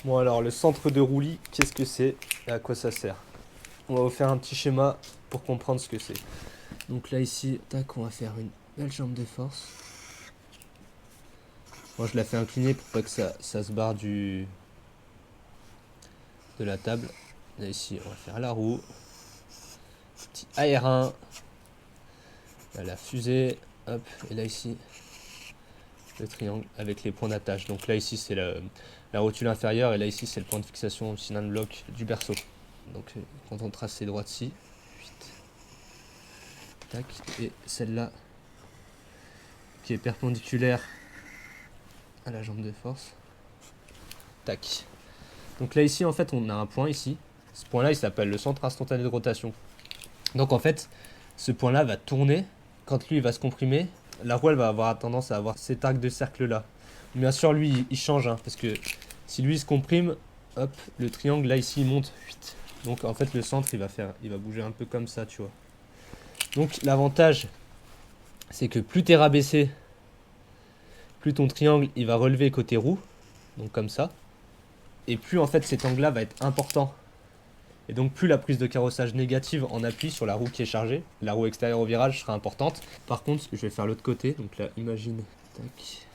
Bon alors, le centre de roulis, qu'est-ce que c'est et à quoi ça sert? On va vous faire un petit schéma pour comprendre ce que c'est. Donc là ici, tac, on va faire une belle jambe de force. Moi je la fais incliner pour pas que ça se barre de la table. Là ici, on va faire la roue. Petit AR1. Là, la fusée. Hop, et là ici, le triangle avec les points d'attache. Donc là ici, c'est la rotule inférieure et là ici, c'est le point de fixation du cylindre bloc du berceau. Donc quand on trace ces droites-ci, tac, et celle-là qui est perpendiculaire à la jambe de force. Tac. Donc là ici en fait on a un point ici. Ce point là il s'appelle le centre instantané de rotation. Donc en fait ce point là va tourner. Quand lui il va se comprimer, la roue elle va avoir tendance à avoir cet arc de cercle là. Bien sûr lui il change hein, parce que si lui il se comprime, hop, le triangle là ici il monte. Donc en fait le centre il va bouger un peu comme ça tu vois. Donc l'avantage c'est que plus t'es rabaissé, plus ton triangle il va relever côté roue, donc comme ça, et plus en fait cet angle là va être important. Et donc plus la prise de carrossage négative en appui sur la roue qui est chargée, la roue extérieure au virage sera importante. Par contre, je vais faire l'autre côté, donc là imagine, tac,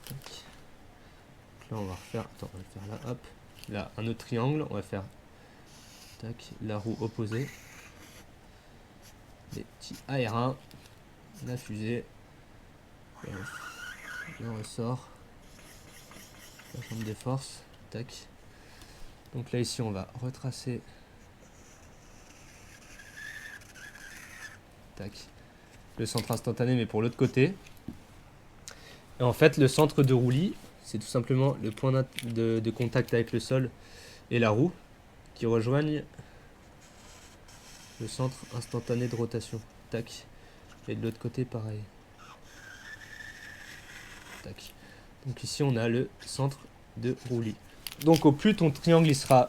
tac. Donc là on va refaire, attends, on va le faire là, hop, là un autre triangle, on va faire, tac, la roue opposée, des petits AR1, la fusée, le ressort, la jambe des forces, tac. Donc là ici on va retracer, tac, le centre instantané mais pour l'autre côté. Et en fait le centre de roulis c'est tout simplement le point de contact avec le sol et la roue qui rejoignent le centre instantané de rotation. Tac. Et de l'autre côté pareil. Tac. Donc ici on a le centre de roulis. Donc au plus ton triangle il sera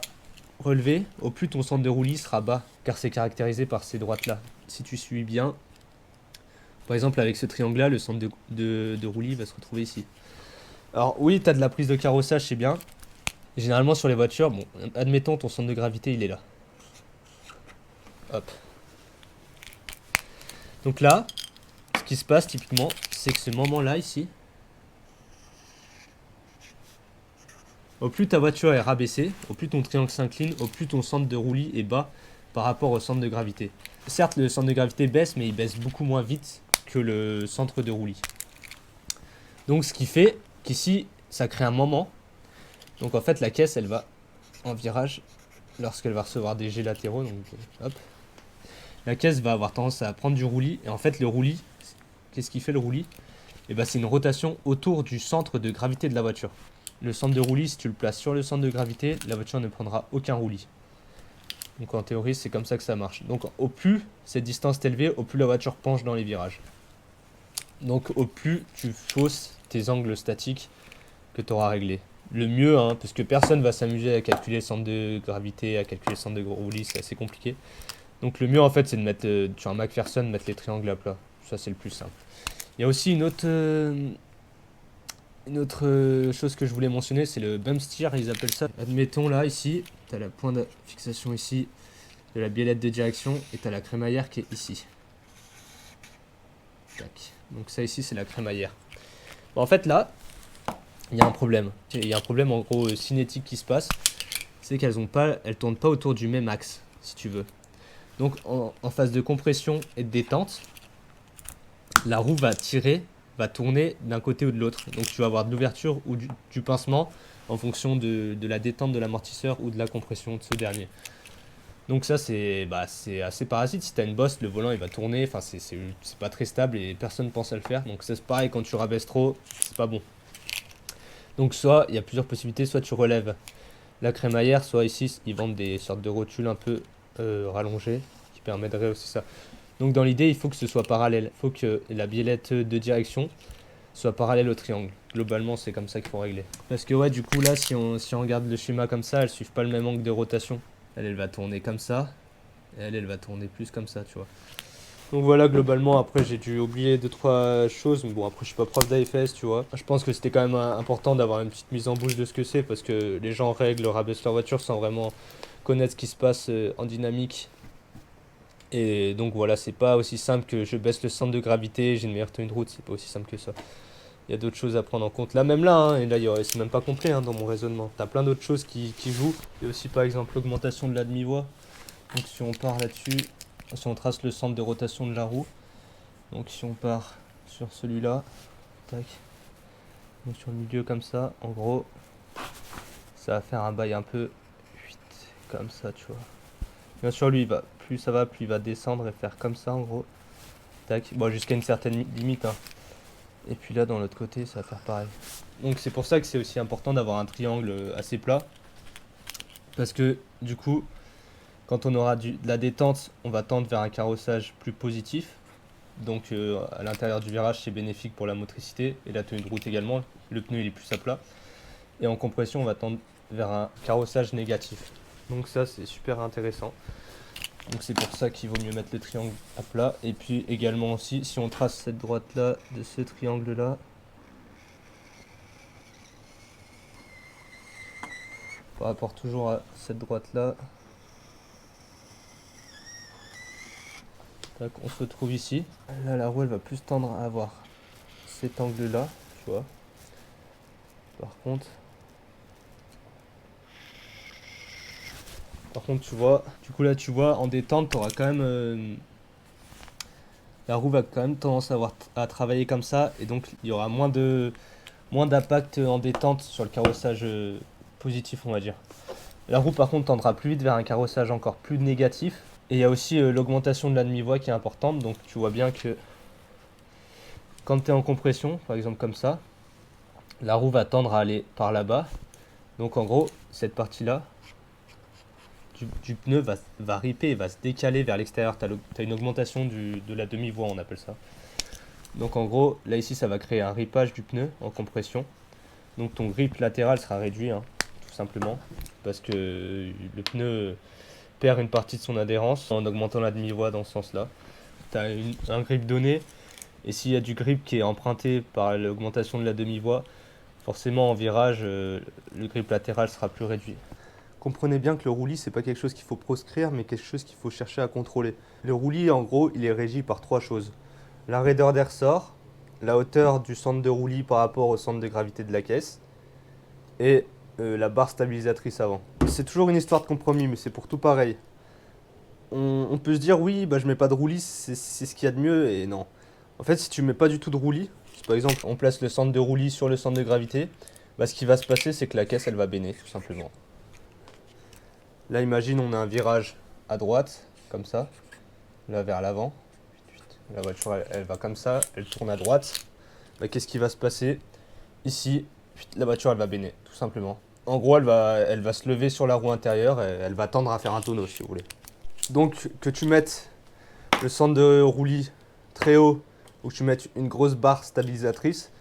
relevé, au plus ton centre de roulis sera bas, car c'est caractérisé par ces droites là. Si tu suis bien, par exemple avec ce triangle là, le centre de roulis va se retrouver ici. Alors oui, tu as de la prise de carrossage, c'est bien. Généralement sur les voitures, bon, admettons ton centre de gravité il est là. Hop. Donc là, ce qui se passe typiquement, c'est que ce moment-là ici, au plus ta voiture est rabaissée, au plus ton triangle s'incline, au plus ton centre de roulis est bas par rapport au centre de gravité. Certes, le centre de gravité baisse, mais il baisse beaucoup moins vite que le centre de roulis. Donc ce qui fait qu'ici, ça crée un moment. Donc en fait, la caisse, elle va en virage lorsqu'elle va recevoir des jets latéraux. Donc hop. La caisse va avoir tendance à prendre du roulis. Et en fait, le roulis, qu'est-ce qui fait le roulis? Et ben, c'est une rotation autour du centre de gravité de la voiture. Le centre de roulis, si tu le places sur le centre de gravité, la voiture ne prendra aucun roulis. Donc en théorie, c'est comme ça que ça marche. Donc au plus cette distance est élevée, au plus la voiture penche dans les virages. Donc au plus tu fausses tes angles statiques que tu auras réglés. Le mieux, hein, parce que personne va s'amuser à calculer le centre de gravité, à calculer le centre de roulis, c'est assez compliqué. Donc le mieux en fait c'est de mettre sur un McPherson, mettre les triangles à plat. Ça c'est le plus simple. Il y a aussi une autre chose que je voulais mentionner, c'est le bump steer, ils appellent ça. Admettons là, ici, tu as le point de fixation ici de la biellette de direction et tu as la crémaillère qui est ici. Tac. Donc ça ici, c'est la crémaillère. Bon, en fait là, il y a un problème. Il y a un problème en gros cinétique qui se passe. C'est qu'elles tournent pas autour du même axe, si tu veux. Donc en phase de compression et de détente, la roue va tourner d'un côté ou de l'autre. Donc tu vas avoir de l'ouverture ou du pincement en fonction de la détente de l'amortisseur ou de la compression de ce dernier. Donc ça c'est assez parasite. Si tu as une bosse, le volant il va tourner, enfin c'est pas très stable et personne pense à le faire. Donc c'est pareil, quand tu rabaisses trop, c'est pas bon. Donc soit il y a plusieurs possibilités, soit tu relèves la crémaillère, soit ici ils vendent des sortes de rotules un peu rallongées qui permettent de rehausser ça. Donc dans l'idée, il faut que ce soit parallèle. Il faut que la biellette de direction soit parallèle au triangle. Globalement, c'est comme ça qu'il faut régler. Parce que ouais, du coup là, si on regarde le schéma comme ça, elles ne suivent pas le même angle de rotation. Elle va tourner comme ça. Et elle va tourner plus comme ça, tu vois. Donc voilà, globalement, après j'ai dû oublier 2-3 choses, mais bon, après je suis pas prof d'AFS, tu vois. Je pense que c'était quand même important d'avoir une petite mise en bouche de ce que c'est, parce que les gens règlent, rabaissent leur voiture sans vraiment connaître ce qui se passe en dynamique. Et donc voilà, c'est pas aussi simple que je baisse le centre de gravité, j'ai une meilleure tenue de route, c'est pas aussi simple que ça. Il y a d'autres choses à prendre en compte. Là, même là, hein, et là, c'est même pas complet dans mon raisonnement. T'as plein d'autres choses qui jouent. Il y a aussi par exemple l'augmentation de la demi-voie. Donc si on part là-dessus, si on trace le centre de rotation de la roue, donc si on part sur celui-là, tac, donc sur le milieu comme ça, en gros, ça va faire un bail un peu comme ça, tu vois. Bien sûr, lui, plus ça va, plus il va descendre et faire comme ça, en gros. Tac, bon, jusqu'à une certaine limite, hein. Et puis là, dans l'autre côté, ça va faire pareil. Donc c'est pour ça que c'est aussi important d'avoir un triangle assez plat. Parce que, du coup, quand on aura de la détente, on va tendre vers un carrossage plus positif. Donc à l'intérieur du virage, c'est bénéfique pour la motricité et la tenue de route également. Le pneu il est plus à plat. Et en compression, on va tendre vers un carrossage négatif. Donc ça, c'est super intéressant. Donc c'est pour ça qu'il vaut mieux mettre le triangle à plat. Et puis également aussi, si on trace cette droite-là de ce triangle-là, par rapport toujours à cette droite-là, on se retrouve ici. Là, la roue, elle va plus tendre à avoir cet angle-là, tu vois. Par contre, tu vois, du coup là, tu vois, en détente, t'auras quand même, la roue va quand même tendance à travailler comme ça, et donc il y aura moins d'impact en détente sur le carrossage positif, on va dire. La roue, par contre, tendra plus vite vers un carrossage encore plus négatif. Et il y a aussi l'augmentation de la demi-voie qui est importante, donc tu vois bien que quand tu es en compression, par exemple comme ça, la roue va tendre à aller par là-bas. Donc en gros, cette partie-là du pneu va ripper, va se décaler vers l'extérieur. Tu as une augmentation de la demi-voie, on appelle ça. Donc en gros, là ici, ça va créer un ripage du pneu en compression. Donc ton grip latéral sera réduit, hein, tout simplement, parce que le pneu perd une partie de son adhérence en augmentant la demi-voie dans ce sens-là. Tu as un grip donné, et s'il y a du grip qui est emprunté par l'augmentation de la demi-voie, forcément en virage, le grip latéral sera plus réduit. Comprenez bien que le roulis, c'est pas quelque chose qu'il faut proscrire, mais quelque chose qu'il faut chercher à contrôler. Le roulis, en gros, il est régi par 3 choses. La raideur des ressorts, la hauteur du centre de roulis par rapport au centre de gravité de la caisse, et la barre stabilisatrice avant. C'est toujours une histoire de compromis, mais c'est pour tout pareil. On peut se dire, oui, je mets pas de roulis, c'est ce qu'il y a de mieux, et non. En fait, si tu mets pas du tout de roulis, si par exemple on place le centre de roulis sur le centre de gravité, ce qui va se passer, c'est que la caisse, elle va béner, tout simplement. Là, imagine, on a un virage à droite, comme ça, là vers l'avant. La voiture, elle va comme ça, elle tourne à droite. Qu'est-ce qui va se passer? Ici, la voiture, elle va béner, tout simplement. En gros, elle va se lever sur la roue intérieure et elle va tendre à faire un tonneau, si vous voulez. Donc, que tu mettes le centre de roulis très haut ou que tu mettes une grosse barre stabilisatrice,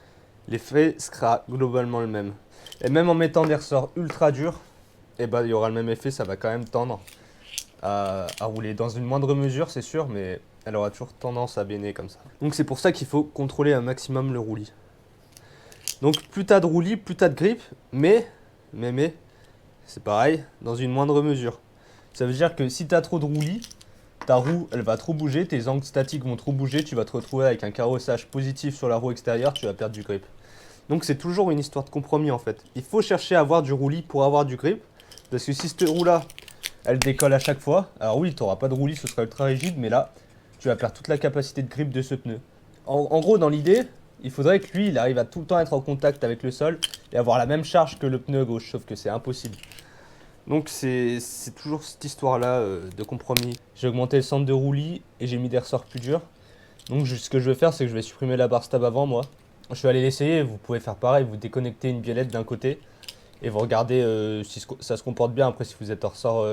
l'effet sera globalement le même. Et même en mettant des ressorts ultra durs, il y aura le même effet, ça va quand même tendre à rouler. Dans une moindre mesure, c'est sûr, mais elle aura toujours tendance à béner comme ça. Donc c'est pour ça qu'il faut contrôler un maximum le roulis. Donc plus tu as de roulis, plus tu as de grip, mais, c'est pareil, dans une moindre mesure. Ça veut dire que si tu as trop de roulis, ta roue, elle va trop bouger, tes angles statiques vont trop bouger, tu vas te retrouver avec un carrossage positif sur la roue extérieure, tu vas perdre du grip. Donc c'est toujours une histoire de compromis en fait. Il faut chercher à avoir du roulis pour avoir du grip, parce que si cette roue-là, elle décolle à chaque fois, alors oui, tu n'auras pas de roulis, ce sera ultra rigide, mais là, tu vas perdre toute la capacité de grip de ce pneu. En gros, dans l'idée, il faudrait que lui, il arrive à tout le temps être en contact avec le sol et avoir la même charge que le pneu gauche, sauf que c'est impossible. Donc c'est toujours cette histoire-là de compromis. J'ai augmenté le centre de roulis et j'ai mis des ressorts plus durs. Donc ce que je vais faire, c'est que je vais supprimer la barre stab avant, moi. Je vais aller l'essayer, vous pouvez faire pareil, vous déconnectez une biellette d'un côté et vous regardez si ça se comporte bien. Après, si vous êtes en ressort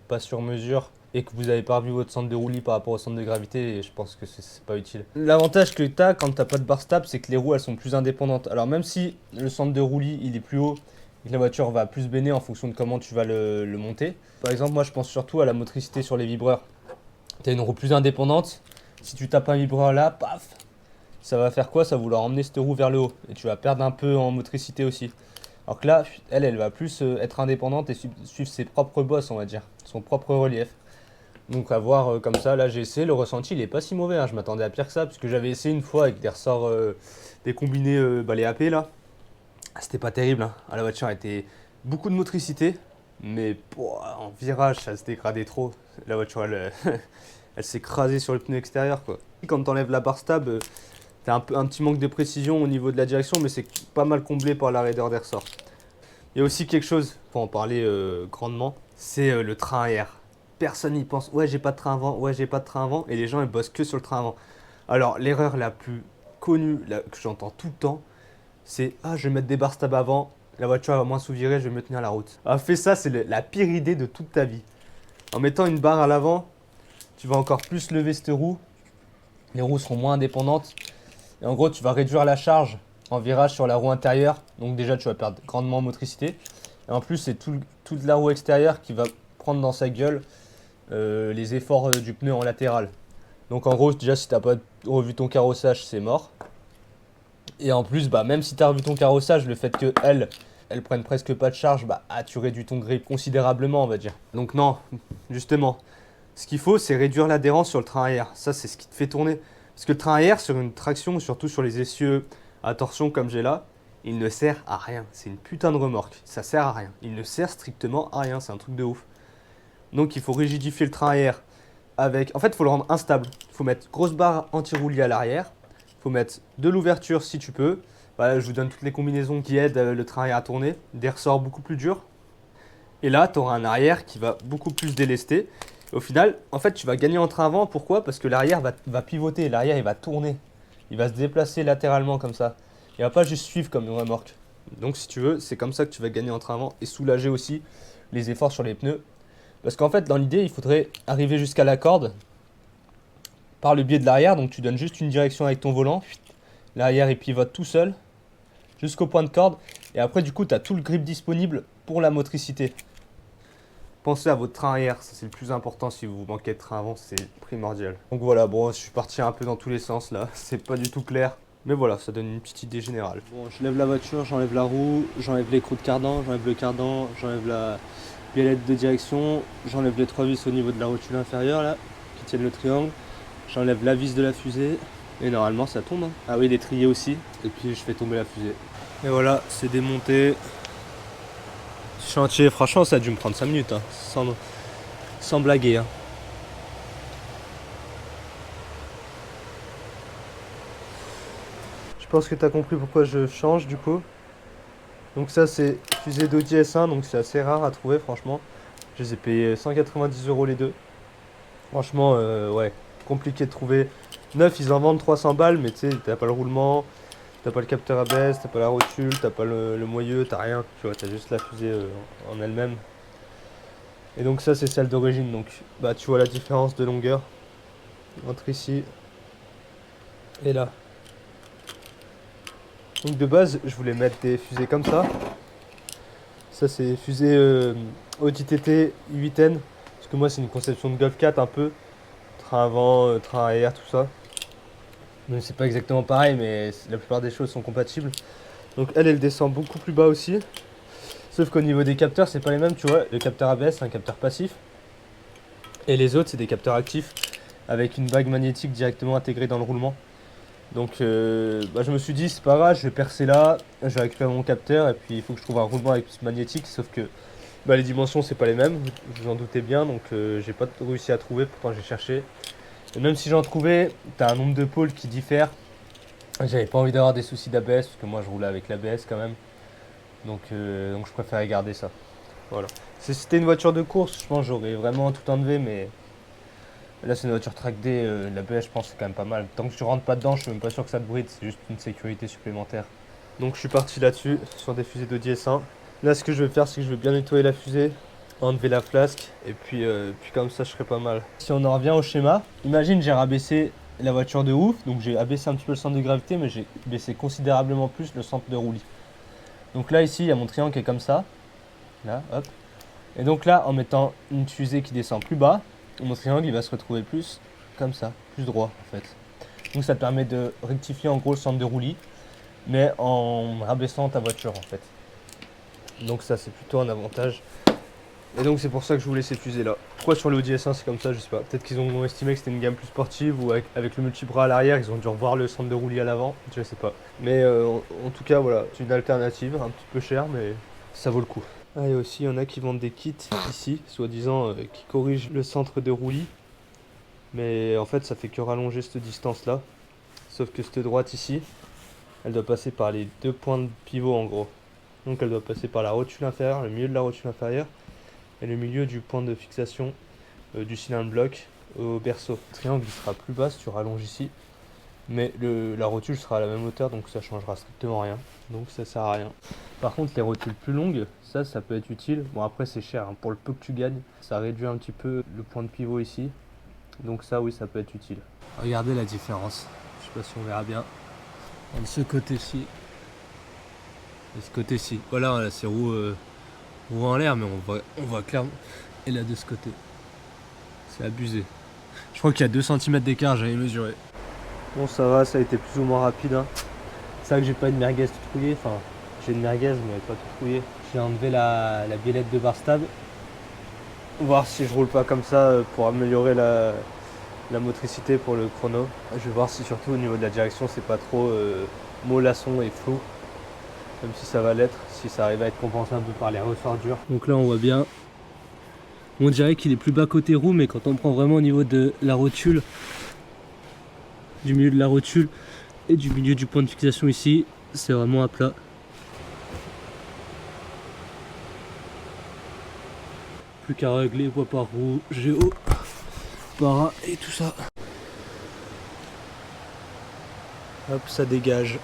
pas sur mesure et que vous n'avez pas revu votre centre de roulis par rapport au centre de gravité, je pense que c'est pas utile. L'avantage que tu as quand tu n'as pas de barre stable, c'est que les roues elles sont plus indépendantes. Alors même si le centre de roulis il est plus haut et que la voiture va plus béner en fonction de comment tu vas le monter. Par exemple, moi je pense surtout à la motricité sur les vibreurs. Tu as une roue plus indépendante, Si tu tapes un vibreur là, paf, ça va faire quoi? Ça va vouloir emmener cette roue vers le haut. Et tu vas perdre un peu en motricité aussi. Alors que là, elle va plus être indépendante et suivre ses propres bosses, on va dire. Son propre relief. Donc à voir comme ça, là j'ai essayé, le ressenti il est pas si mauvais, hein. Je m'attendais à pire que ça, parce que j'avais essayé une fois avec des ressorts, des combinés, les AP là. Ah, c'était pas terrible, hein. Ah, la voiture était beaucoup de motricité, mais en virage ça se dégradait trop. La voiture elle, elle s'est écrasée sur le pneu extérieur quoi. Quand t'enlèves la barre stab, t'as un petit manque de précision au niveau de la direction, mais c'est pas mal comblé par la raideur des ressorts. Il y a aussi quelque chose, pour en parler grandement, c'est le train arrière. Personne n'y pense. Ouais, j'ai pas de train avant. Ouais, j'ai pas de train avant. Et les gens, ils bossent que sur le train avant. Alors, l'erreur la plus connue, que j'entends tout le temps, c'est ah, je vais mettre des barres stab avant. La voiture va moins sous-virer, je vais me tenir la route. Ah, fais ça, c'est la pire idée de toute ta vie. En mettant une barre à l'avant, tu vas encore plus lever cette roue. Les roues seront moins indépendantes. Et en gros, tu vas réduire la charge en virage sur la roue intérieure. Donc, déjà, tu vas perdre grandement en motricité. Et en plus, c'est toute la roue extérieure qui va prendre dans sa gueule les efforts du pneu en latéral. Donc en gros, déjà si t'as pas revu ton carrossage, c'est mort. Et en plus, même si t'as revu ton carrossage, le fait que elle prenne presque pas de charge, tu réduis ton grip considérablement, on va dire. Donc non, justement, ce qu'il faut, c'est réduire l'adhérence sur le train arrière. Ça, c'est ce qui te fait tourner. Parce que le train arrière, sur une traction, surtout sur les essieux à torsion comme j'ai là, il ne sert à rien. C'est une putain de remorque. Ça sert à rien. Il ne sert strictement à rien. C'est un truc de ouf. Donc il faut rigidifier le train arrière avec... En fait, il faut le rendre instable. Il faut mettre grosse barre anti-roulis à l'arrière. Il faut mettre de l'ouverture si tu peux. Voilà, je vous donne toutes les combinaisons qui aident le train arrière à tourner. Des ressorts beaucoup plus durs. Et là, tu auras un arrière qui va beaucoup plus délester. Au final, en fait, tu vas gagner en train avant. Pourquoi? Parce que l'arrière va pivoter. L'arrière, il va tourner. Il va se déplacer latéralement comme ça. Il va pas juste suivre comme une remorque. Donc si tu veux, c'est comme ça que tu vas gagner en train avant et soulager aussi les efforts sur les pneus. Parce qu'en fait, dans l'idée, il faudrait arriver jusqu'à la corde par le biais de l'arrière. Donc tu donnes juste une direction avec ton volant. L'arrière, il pivote tout seul jusqu'au point de corde. Et après, du coup, tu as tout le grip disponible pour la motricité. Pensez à votre train arrière, ça c'est le plus important. Si vous manquez de train avant, c'est primordial. Donc voilà, bon, je suis parti un peu dans tous les sens là. C'est pas du tout clair. Mais voilà, ça donne une petite idée générale. Bon, je lève la voiture, j'enlève la roue, j'enlève l'écrou de cardan, j'enlève le cardan, j'enlève la biellette de direction, j'enlève les 3 vis au niveau de la rotule inférieure là, qui tiennent le triangle, j'enlève la vis de la fusée, et normalement ça tombe. Hein. Ah oui, il est trié aussi, et puis je fais tomber la fusée. Et voilà, c'est démonté. Chantier, franchement ça a dû me prendre 5 minutes, hein, sans blaguer. Hein. Je pense que tu as compris pourquoi je change du coup. Donc ça c'est fusée d'Audi S1, donc c'est assez rare à trouver franchement. Je les ai payés 190 € les deux. Franchement ouais, compliqué de trouver. Neuf ils en vendent 300 balles, mais tu sais, t'as pas le roulement, t'as pas le capteur ABS, t'as pas la rotule, t'as pas le moyeu, t'as rien. Tu vois, t'as juste la fusée en elle-même. Et donc ça c'est celle d'origine, donc tu vois la différence de longueur entre ici et là. Donc de base, je voulais mettre des fusées comme ça. Ça c'est fusée Audi TT 8N. Parce que moi c'est une conception de Golf 4 un peu. Train avant, train arrière, tout ça. Donc c'est pas exactement pareil, mais la plupart des choses sont compatibles. Donc elle descend beaucoup plus bas aussi. Sauf qu'au niveau des capteurs, c'est pas les mêmes, tu vois. Le capteur ABS, c'est un capteur passif. Et les autres, c'est des capteurs actifs. Avec une bague magnétique directement intégrée dans le roulement. Donc je me suis dit c'est pas grave, je vais percer là, je vais récupérer mon capteur et puis il faut que je trouve un roulement avec plus magnétique, sauf que les dimensions c'est pas les mêmes, vous en doutez bien, donc j'ai pas réussi à trouver, pourtant j'ai cherché. Et même si j'en trouvais, t'as un nombre de pôles qui diffère. J'avais pas envie d'avoir des soucis d'ABS parce que moi je roulais avec l'ABS quand même. Donc je préférais garder ça. Voilà. Si c'était une voiture de course, je pense que j'aurais vraiment tout enlevé, mais là c'est une voiture track D, l'ABS je pense c'est quand même pas mal. Tant que tu rentres pas dedans, je suis même pas sûr que ça te bride, c'est juste une sécurité supplémentaire. Donc je suis parti là-dessus, sur des fusées d'Audi S1. Là ce que je vais faire c'est que je vais bien nettoyer la fusée, enlever la flasque, et puis comme ça je serai pas mal. Si on en revient au schéma, imagine j'ai rabaissé la voiture de ouf, donc j'ai abaissé un petit peu le centre de gravité, mais j'ai baissé considérablement plus le centre de roulis. Donc là ici il y a mon triangle qui est comme ça, là hop. Et donc là en mettant une fusée qui descend plus bas, mon triangle il va se retrouver plus comme ça. plus droit en fait. Donc ça te permet de rectifier en gros le centre de roulis, mais en rabaissant ta voiture en fait. Donc ça c'est plutôt un avantage. Et donc c'est pour ça que je voulais ces fusées là. Pourquoi sur le Audi S1 c'est comme ça, je sais pas. Peut-être qu'ils ont estimé que c'était une gamme plus sportive ou avec le multibras à l'arrière, ils ont dû revoir le centre de roulis à l'avant, je sais pas. Mais en tout cas voilà, c'est une alternative, un petit peu chère mais ça vaut le coup. Ah, et aussi il y en a qui vendent des kits ici, soi-disant qui corrigent le centre de roulis. Mais en fait ça fait que rallonger cette distance là. Sauf que cette droite ici, elle doit passer par les deux points de pivot en gros. Donc elle doit passer par la rotule inférieure, le milieu de la rotule inférieure et le milieu du point de fixation du cylindre bloc au berceau. Le triangle sera plus bas si tu rallonges ici, mais la rotule sera à la même hauteur donc ça changera strictement rien. Donc ça sert à rien. Par contre les rotules plus longues, ça peut être utile. Bon après c'est cher, hein. Pour le peu que tu gagnes, ça réduit un petit peu le point de pivot ici. Donc ça oui ça peut être utile. Regardez la différence, je sais pas si on verra bien. De ce côté-ci et ce côté-ci. Voilà là, c'est roue en l'air mais on voit clairement. Et là de ce côté. C'est abusé. Je crois qu'il y a 2 cm d'écart, j'avais mesuré. Bon ça va, ça a été plus ou moins rapide. Hein. C'est vrai que j'ai pas une merguez toute rouillée. Enfin j'ai une merguez mais pas toute rouillée. J'ai enlevé la biellette de bar stable. Voir si je roule pas comme ça pour améliorer la motricité pour le chrono. Je vais voir si surtout au niveau de la direction c'est pas trop mollasson et flou. Même si ça va l'être, si ça arrive à être compensé un peu par les ressorts durs. Donc là on voit bien. On dirait qu'il est plus bas côté roue, mais quand on prend vraiment au niveau de la rotule, du milieu de la rotule et du milieu du point de fixation ici, c'est vraiment à plat. Plus qu'à régler poids par roue, géo, para et tout ça. Hop, ça dégage.